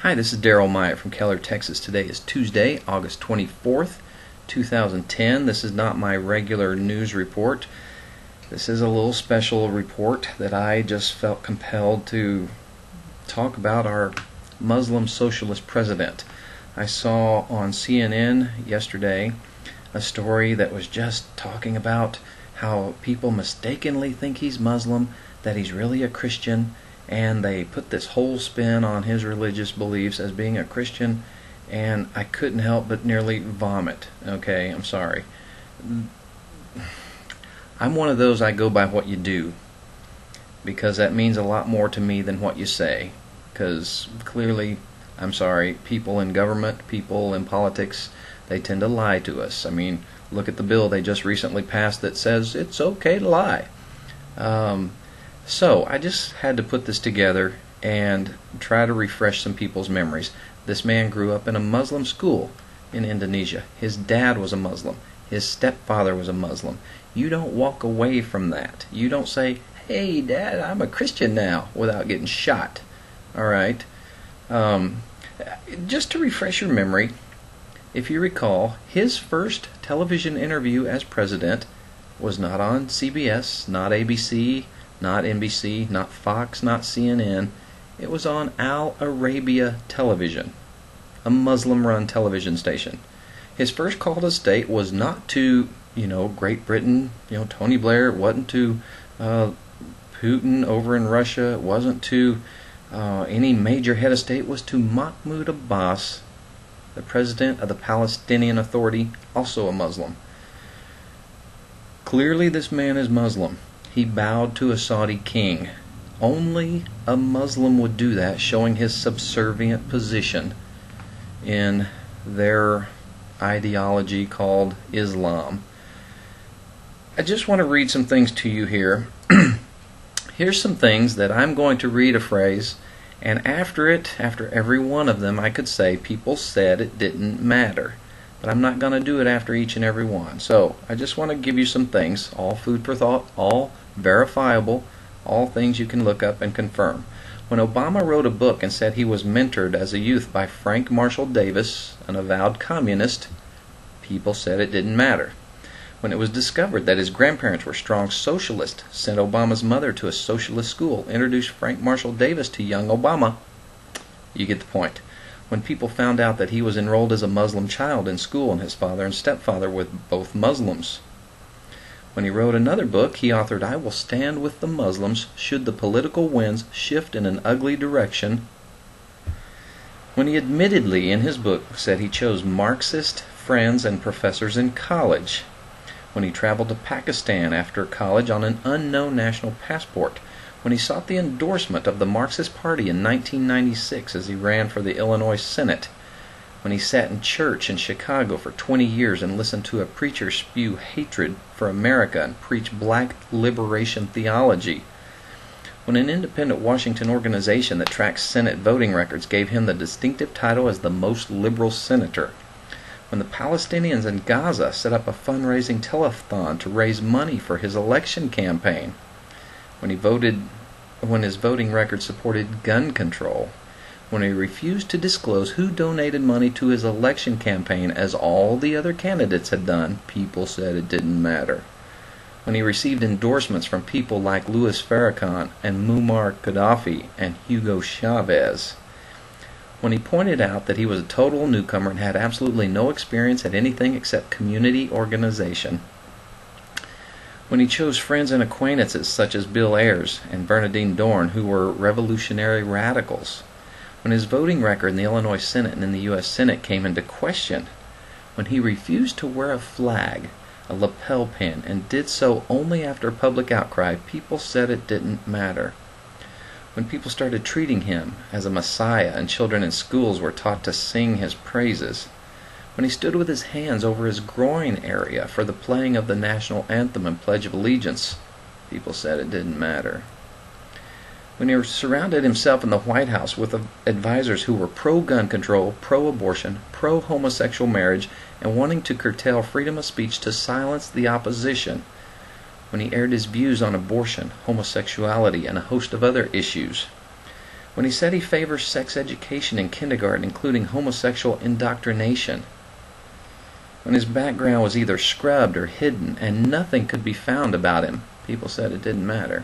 Hi, this is Daryl Myatt from Keller, Texas. Today is Tuesday, August 24th, 2010. This is not my regular news report. This is a little special report that I just felt compelled to talk about our Muslim socialist president. I saw on CNN yesterday a story that was just talking about how people mistakenly think he's Muslim, that he's really a Christian, and they put this whole spin on his religious beliefs as being a Christian, and I couldn't help but nearly vomit. Okay, I'm sorry. I'm one of those, I go by what you do, because that means a lot more to me than what you say, because clearly, I'm sorry, people in government, people in politics, they tend to lie to us. I mean, look at the bill they just recently passed that says it's okay to lie. So I just had to put this together and try to refresh some people's memories. This man grew up in a Muslim school in Indonesia. His dad was a Muslim. His stepfather was a Muslim. You don't walk away from that. You don't say, "Hey, Dad, I'm a Christian now," without getting shot. All right? Just to refresh your memory, if you recall, his first television interview as president was not on CBS, not ABC, not NBC, not Fox, not CNN. It was on Al Arabiya Television, a Muslim-run television station. His first call to state was not to, Great Britain, Tony Blair. It wasn't to Putin over in Russia. It wasn't to any major head of state. It was to Mahmoud Abbas, the president of the Palestinian Authority, also a Muslim. Clearly this man is Muslim. He bowed to a Saudi king. Only a Muslim would do that, showing his subservient position in their ideology called Islam. I just want to read some things to you here. Here's some things that I'm going to read a phrase, and after every one of them, I could say people said it didn't matter. But I'm not going to do it after each and every one. So I just want to give you some things, all food for thought, all verifiable, all things you can look up and confirm. When Obama wrote a book and said he was mentored as a youth by Frank Marshall Davis, an avowed communist, people said it didn't matter. When it was discovered that his grandparents were strong socialists, sent Obama's mother to a socialist school, introduced Frank Marshall Davis to young Obama, you get the point. When people found out that he was enrolled as a Muslim child in school and his father and stepfather were both Muslims. When he wrote another book, he authored, "I will stand with the Muslims should the political winds shift in an ugly direction." When he admittedly in his book said he chose Marxist friends and professors in college. When he traveled to Pakistan after college on an unknown national passport. When he sought the endorsement of the Marxist Party in 1996 as he ran for the Illinois Senate. When he sat in church in Chicago for 20 years and listened to a preacher spew hatred for America and preach black liberation theology. When an independent Washington organization that tracks Senate voting records gave him the distinctive title as the most liberal senator. When the Palestinians in Gaza set up a fundraising telethon to raise money for his election campaign. When his voting record supported gun control. When he refused to disclose who donated money to his election campaign as all the other candidates had done, people said it didn't matter. When he received endorsements from people like Louis Farrakhan and Muammar Gaddafi and Hugo Chavez. When he pointed out that he was a total newcomer and had absolutely no experience at anything except community organization. When he chose friends and acquaintances such as Bill Ayers and Bernardine Dorn, who were revolutionary radicals. When his voting record in the Illinois Senate and in the U.S. Senate came into question. When he refused to wear a flag, a lapel pin, and did so only after public outcry, people said it didn't matter. When people started treating him as a messiah and children in schools were taught to sing his praises. When he stood with his hands over his groin area for the playing of the national anthem and Pledge of Allegiance, people said it didn't matter. When he surrounded himself in the White House with advisors who were pro-gun control, pro-abortion, pro-homosexual marriage, and wanting to curtail freedom of speech to silence the opposition. When he aired his views on abortion, homosexuality, and a host of other issues. when he said he favors sex education in kindergarten, including homosexual indoctrination, when his background was either scrubbed or hidden and nothing could be found about him, people said it didn't matter.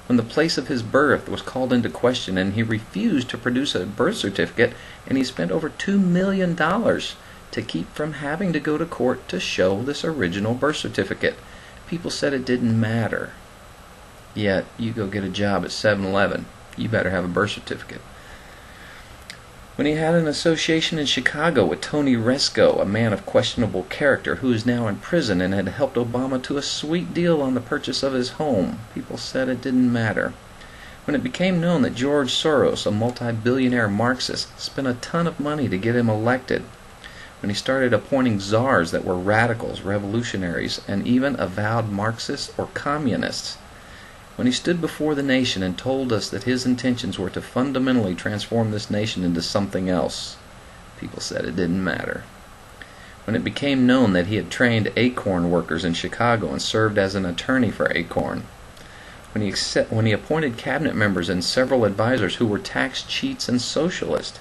When the place of his birth was called into question and he refused to produce a birth certificate, and he spent over $2 million to keep from having to go to court to show this original birth certificate, people said it didn't matter. Yet, you go get a job at 7-Eleven, you better have a birth certificate. When he had an association in Chicago with Tony Resco, a man of questionable character who is now in prison and had helped Obama to a sweet deal on the purchase of his home, people said it didn't matter. When it became known that George Soros, a multi-billionaire Marxist, spent a ton of money to get him elected, when he started appointing czars that were radicals, revolutionaries, and even avowed Marxists or communists, when he stood before the nation and told us that his intentions were to fundamentally transform this nation into something else, people said it didn't matter. When it became known that he had trained Acorn workers in Chicago and served as an attorney for Acorn, when he appointed cabinet members and several advisors who were tax cheats and socialist,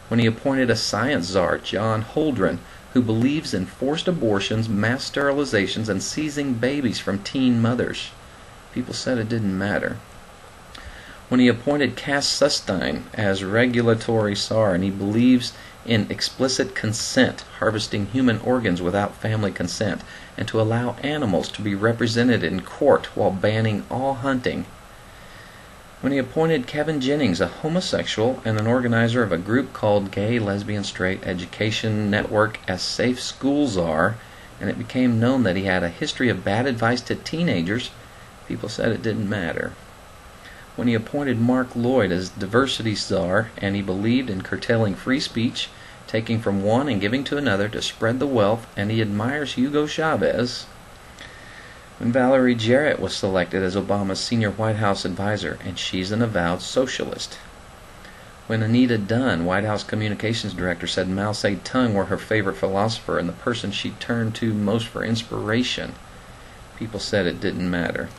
when he appointed a science czar, John Holdren, who believes in forced abortions, mass sterilizations, and seizing babies from teen mothers, people said it didn't matter. When he appointed Cass Sunstein as regulatory czar and he believes in explicit consent, harvesting human organs without family consent, and to allow animals to be represented in court while banning all hunting. When he appointed Kevin Jennings, a homosexual and an organizer of a group called Gay, Lesbian, Straight Education Network, as safe school czar, and it became known that he had a history of bad advice to teenagers, people said it didn't matter. When he appointed Mark Lloyd as diversity czar and he believed in curtailing free speech, taking from one and giving to another to spread the wealth, and he admires Hugo Chavez. When Valerie Jarrett was selected as Obama's senior White House advisor, and she's an avowed socialist. When Anita Dunn, White House communications director, said Mao Zedong were her favorite philosopher and the person she turned to most for inspiration, people said it didn't matter.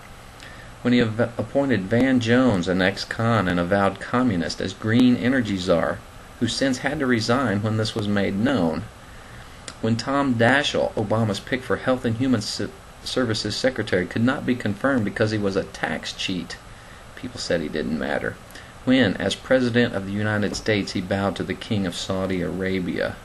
When he appointed Van Jones, an ex-con and avowed communist, as Green Energy Czar, who since had to resign when this was made known. When Tom Daschle, Obama's pick for Health and Human Services Secretary, could not be confirmed because he was a tax cheat, people said he didn't matter. When, as President of the United States, he bowed to the King of Saudi Arabia.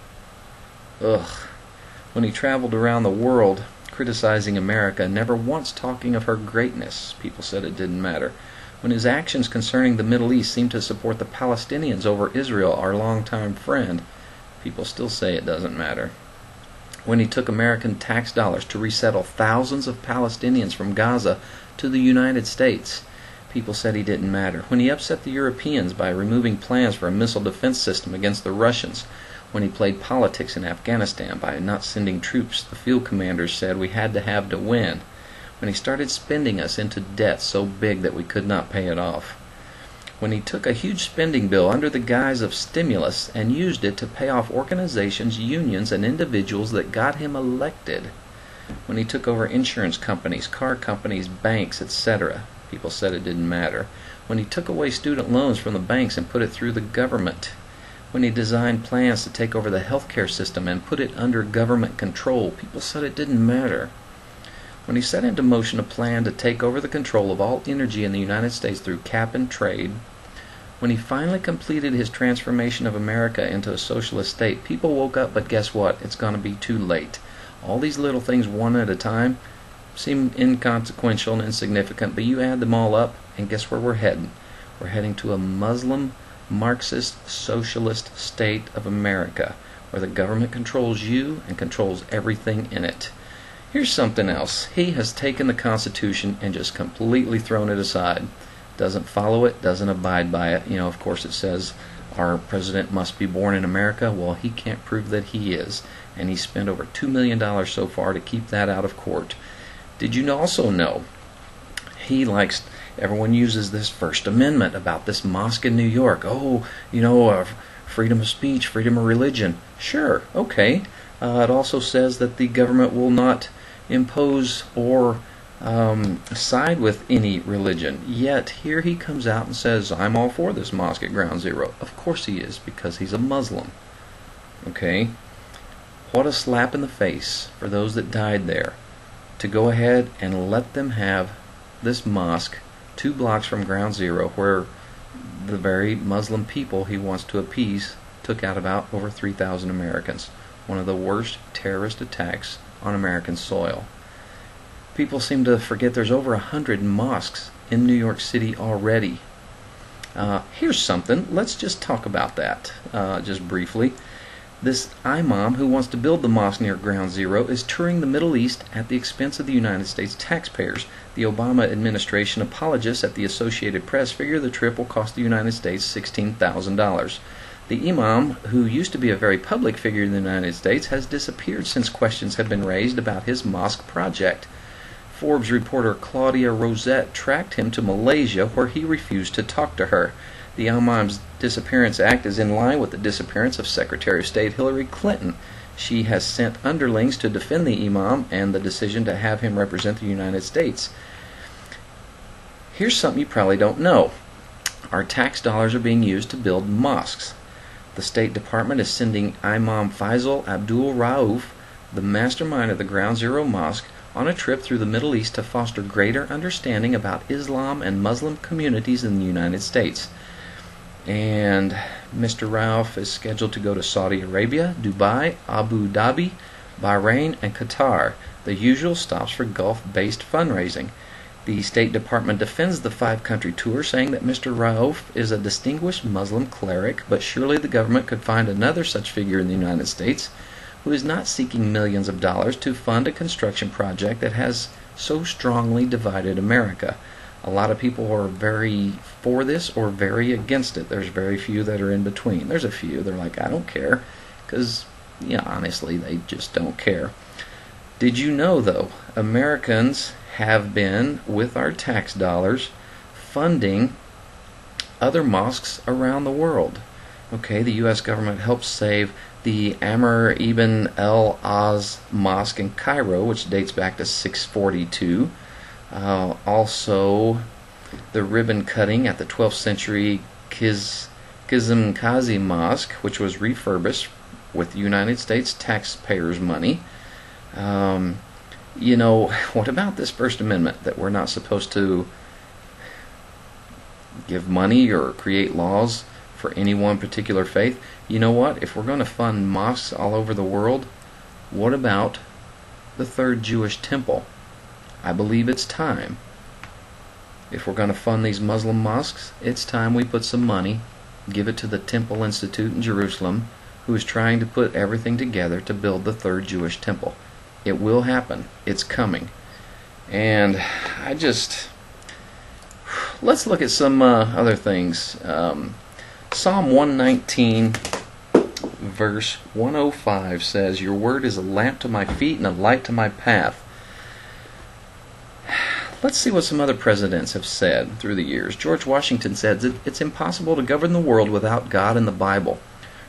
When he traveled around the world criticizing America, never once talking of her greatness, people said it didn't matter. When his actions concerning the Middle East seemed to support the Palestinians over Israel, our longtime friend, people still say it doesn't matter. When he took American tax dollars to resettle thousands of Palestinians from Gaza to the United States, people said he didn't matter. When he upset the Europeans by removing plans for a missile defense system against the Russians, when he played politics in Afghanistan by not sending troops the field commanders said we had to have to win, when he started spending us into debt so big that we could not pay it off, when he took a huge spending bill under the guise of stimulus and used it to pay off organizations, unions, and individuals that got him elected, when he took over insurance companies, car companies, banks, etc., people said it didn't matter, when he took away student loans from the banks and put it through the government, when he designed plans to take over the healthcare system and put it under government control, people said it didn't matter. When he set into motion a plan to take over the control of all energy in the United States through cap and trade, when he finally completed his transformation of America into a socialist state, people woke up, but guess what? It's going to be too late. All these little things one at a time seem inconsequential and insignificant, but you add them all up, and guess where we're heading? We're heading to a Muslim, Marxist, socialist state of America, where the government controls you and controls everything in it. Here's something else. He has taken the Constitution and just completely thrown it aside. Doesn't follow it, doesn't abide by it. Of course it says our president must be born in America. Well, he can't prove that he is. And he spent over $2 million so far to keep that out of court. Did you also know everyone uses this First Amendment about this mosque in New York. Freedom of speech, freedom of religion. Sure, okay. It also says that the government will not impose or side with any religion. Yet here he comes out and says, I'm all for this mosque at Ground Zero. Of course he is, because he's a Muslim. Okay? What a slap in the face for those that died there, to go ahead and let them have this mosque 2 blocks from Ground Zero, where the very Muslim people he wants to appease took out about over 3,000 Americans. One of the worst terrorist attacks on American soil. People seem to forget there's over 100 mosques in New York City already. Here's something. Let's just talk about that just briefly. This imam who wants to build the mosque near Ground Zero is touring the Middle East at the expense of the United States taxpayers. The Obama administration apologists at the Associated Press figure the trip will cost the United States $16,000. The imam, who used to be a very public figure in the United States, has disappeared since questions have been raised about his mosque project. Forbes reporter Claudia Rosette tracked him to Malaysia, where he refused to talk to her. The imam's disappearance act is in line with the disappearance of Secretary of State Hillary Clinton. She has sent underlings to defend the imam and the decision to have him represent the United States. Here's something you probably don't know. Our tax dollars are being used to build mosques. The State Department is sending Imam Faisal Abdul Rauf, the mastermind of the Ground Zero Mosque, on a trip through the Middle East to foster greater understanding about Islam and Muslim communities in the United States. And Mr. Rauf is scheduled to go to Saudi Arabia, Dubai, Abu Dhabi, Bahrain, and Qatar, the usual stops for Gulf-based fundraising. The State Department defends the 5-country tour, saying that Mr. Rauf is a distinguished Muslim cleric, but surely the government could find another such figure in the United States who is not seeking millions of dollars to fund a construction project that has so strongly divided America. A lot of people are very for this or very against it. There's very few that are in between. There's a few, they're like, I don't care, because, honestly, they just don't care. Did you know, though, Americans have been, with our tax dollars, funding other mosques around the world? Okay, the U.S. government helped save the Amr ibn al-Az Mosque in Cairo, which dates back to 642. Also, the ribbon cutting at the 12th century Kizim Kazi Mosque, which was refurbished with United States taxpayers' money. What about this First Amendment, that we're not supposed to give money or create laws for any one particular faith? You know what? If we're going to fund mosques all over the world, what about the Third Jewish Temple? I believe it's time. If we're going to fund these Muslim mosques, it's time we put some money, give it to the Temple Institute in Jerusalem, who is trying to put everything together to build the Third Jewish Temple. It will happen. It's coming. And let's look at some other things. Psalm 119 verse 105 says, Your word is a lamp to my feet and a light to my path. Let's see what some other presidents have said through the years. George Washington said that it's impossible to govern the world without God and the Bible.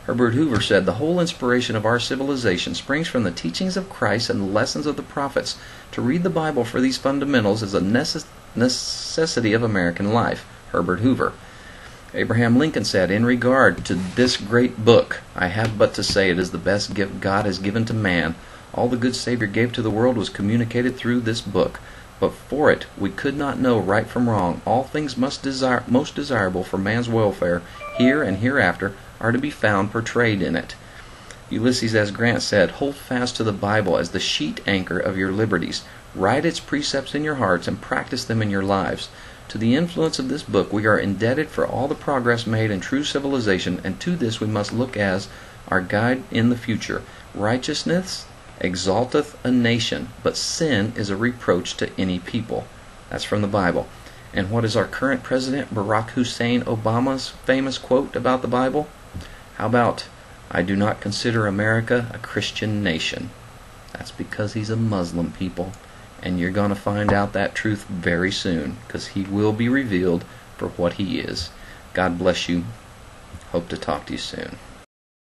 Herbert Hoover said, The whole inspiration of our civilization springs from the teachings of Christ and the lessons of the prophets. To read the Bible for these fundamentals is a necessity of American life. Herbert Hoover. Abraham Lincoln said, In regard to this great book, I have but to say it is the best gift God has given to man. All the good Savior gave to the world was communicated through this book. But for it we could not know right from wrong. All things most desirable for man's welfare, here and hereafter, are to be found portrayed in it. Ulysses S. Grant said, Hold fast to the Bible as the sheet anchor of your liberties. Write its precepts in your hearts and practice them in your lives. To the influence of this book we are indebted for all the progress made in true civilization, and to this we must look as our guide in the future. Righteousness exalteth a nation, but sin is a reproach to any people. That's from the Bible. And what is our current president, Barack Hussein Obama's famous quote about the Bible? How about, I do not consider America a Christian nation. That's because he's a Muslim, people. And you're going to find out that truth very soon, because he will be revealed for what he is. God bless you. Hope to talk to you soon.